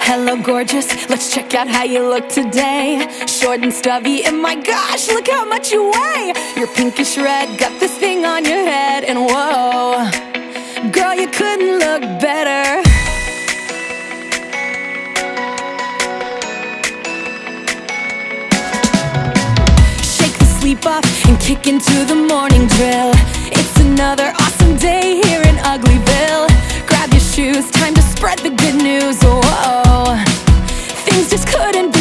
Hello gorgeous, let's check out how you look today. Short and stubby, and my gosh, look how much you weigh. You're pinkish red, got this thing on your head, and whoa, girl, you couldn't look better. Shake the sleep off and kick into the morning drill. It's another awesome day here in Uglyville. Grab your shoes, time to spread the good news. Whoa, things just couldn't be